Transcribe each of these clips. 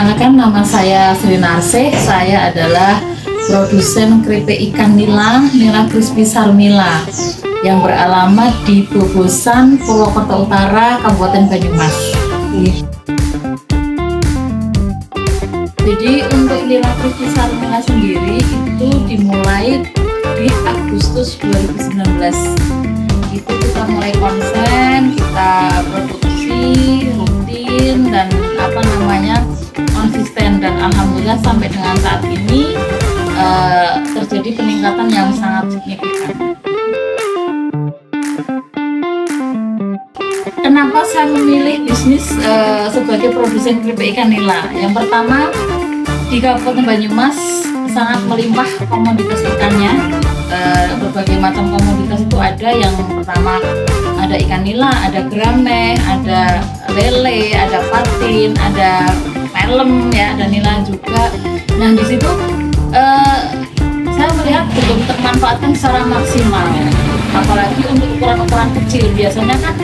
Perkenalkan, nama saya Sri Narsih. Saya adalah produsen keripik ikan nila, Nila Crispy Sarmila, yang beralamat di Bobosan, Purwokerto Utara, Kabupaten Banyumas. Jadi untuk Nila Crispy Sarmila sendiri itu dimulai di Agustus 2019. Itu kita mulai konsen, kita produksi rutin dan konsisten, dan alhamdulillah sampai dengan saat ini terjadi peningkatan yang sangat signifikan. Kenapa saya memilih bisnis sebagai produsen keripik ikan nila? Yang pertama, di Kabupaten Banyumas sangat melimpah komoditas ikannya. Berbagai macam komoditas itu ada. Yang pertama ada ikan nila, ada grameh, ada lele, ada patin, ada pelem, ya, ada nila juga. Nah, di situ saya melihat belum termanfaatkan secara maksimal, apalagi untuk ukuran-ukuran kecil. Biasanya kan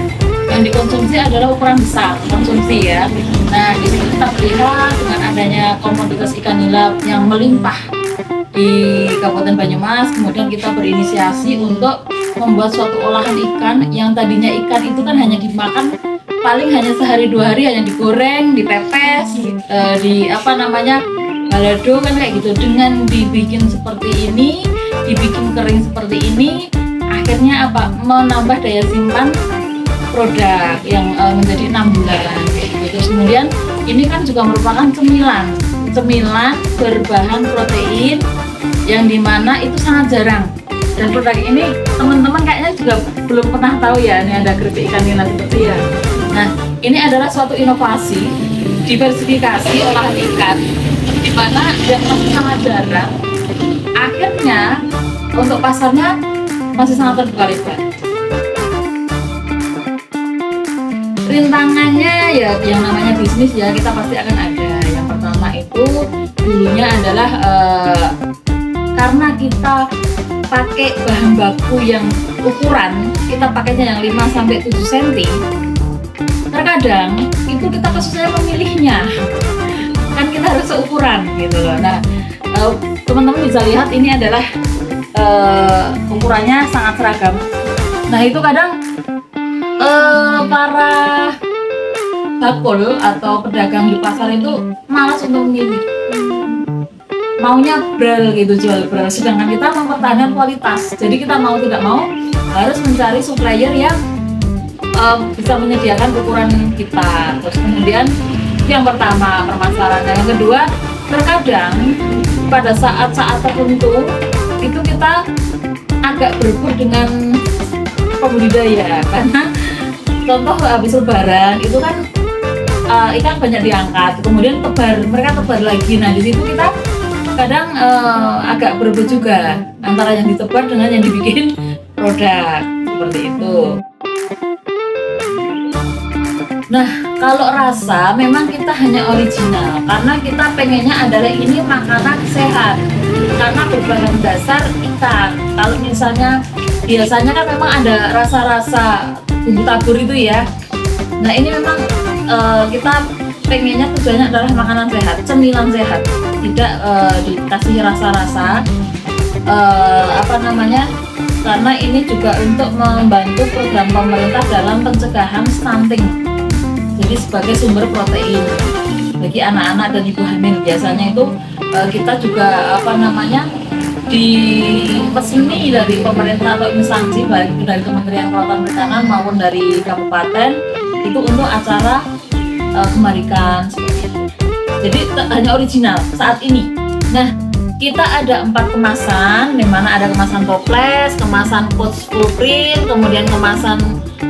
yang dikonsumsi adalah ukuran besar konsumsi, ya. Nah, di situ kita melihat dengan adanya komoditas ikan nila yang melimpah di Kabupaten Banyumas, kemudian kita berinisiasi untuk membuat suatu olahan ikan yang tadinya ikan itu kan hanya dimakan paling hanya sehari dua hari, hanya digoreng, dipepes, balado kan kayak gitu. Dengan dibikin seperti ini, dibikin kering seperti ini, akhirnya menambah daya simpan produk yang menjadi 6 bulan kayak gitu. Terus kemudian ini kan juga merupakan cemilan berbahan protein yang dimana itu sangat jarang. Dan produk ini teman-teman kayaknya juga belum pernah tahu, ya, ini ada keripik ikan nila seperti ya. Nah, ini adalah suatu inovasi diversifikasi olahan ikan di mana yang masih sangat jarang. Akhirnya untuk pasarnya masih sangat terbuka lebar. Rintangannya, ya, yang namanya bisnis, ya, kita pasti akan ada. Yang pertama itu dulunya adalah karena kita pakai bahan baku yang ukuran, kita pakainya yang 5-7 cm. Terkadang itu kita kesusahan memilihnya, kan kita harus seukuran gitu loh. Nah, teman-teman bisa lihat ini adalah ukurannya sangat seragam. Nah, itu kadang para bakul atau pedagang di pasar itu malas untuk memilih, maunya bral gitu, jual bral, sedangkan kita mempertahankan kualitas. Jadi kita mau tidak mau harus mencari supplier yang bisa menyediakan ukuran kita. Terus kemudian yang pertama permasalahannya. Yang kedua, terkadang pada saat-saat tertentu itu kita agak berebut dengan pembudidaya, karena contoh habis lebaran itu kan ikan banyak diangkat, kemudian mereka tebar lagi. Nah, di situ kita kadang agak berebut juga antara yang ditebar dengan yang dibikin produk seperti itu. Nah, kalau rasa memang kita hanya original karena kita pengennya adalah ini makanan sehat karena berbahan dasar ikan. Kalau misalnya biasanya kan memang ada rasa-rasa bumbu tabur itu, ya. Nah, ini memang kita pengennya tujuannya adalah makanan sehat, cemilan sehat, tidak dikasih rasa-rasa karena ini juga untuk membantu program pemerintah dalam pencegahan stunting. Jadi sebagai sumber protein bagi anak-anak dan ibu hamil. Biasanya itu kita juga dipeseni dari pemerintah atau instansi, baik itu dari Kementerian Kelautan Perikanan maupun dari kabupaten, itu untuk acara kemarikan seperti itu. Jadi hanya original saat ini. Nah, kita ada 4 kemasan, di mana ada kemasan toples, kemasan pouch full print, kemudian kemasan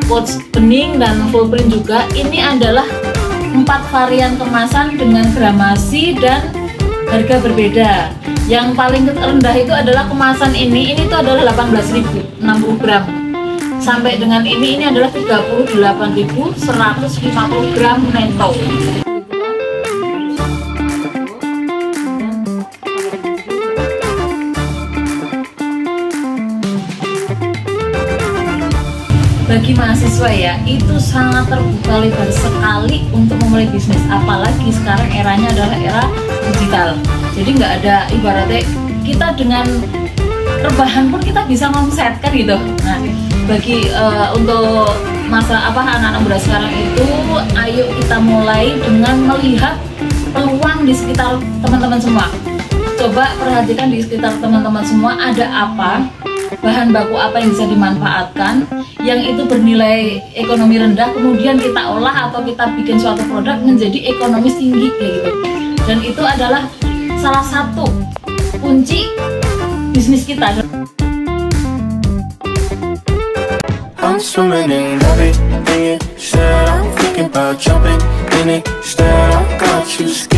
pouch bening dan full print juga. Ini adalah 4 varian kemasan dengan gramasi dan harga berbeda. Yang paling rendah itu adalah kemasan ini tuh adalah 18.000, 60 gram. Sampai dengan ini adalah 38.150 gram netto. Bagi mahasiswa mahasiswa ya, itu sangat terbuka lebar sekali untuk memulai bisnis. Apalagi sekarang eranya adalah era digital. Jadi nggak ada ibaratnya kita dengan rebahan pun kita bisa ngomset kan gitu. Nah, bagi untuk anak-anak muda sekarang itu, ayo kita mulai dengan melihat peluang di sekitar teman-teman semua. Coba perhatikan di sekitar teman-teman semua ada apa, bahan baku apa yang bisa dimanfaatkan, yang itu bernilai ekonomi rendah, kemudian kita olah atau kita bikin suatu produk menjadi ekonomis tinggi kayak gitu. Dan itu adalah salah satu kunci bisnis kita. I'm swimming in everything you said. I'm thinking about jumping in it. Instead, I got you scared.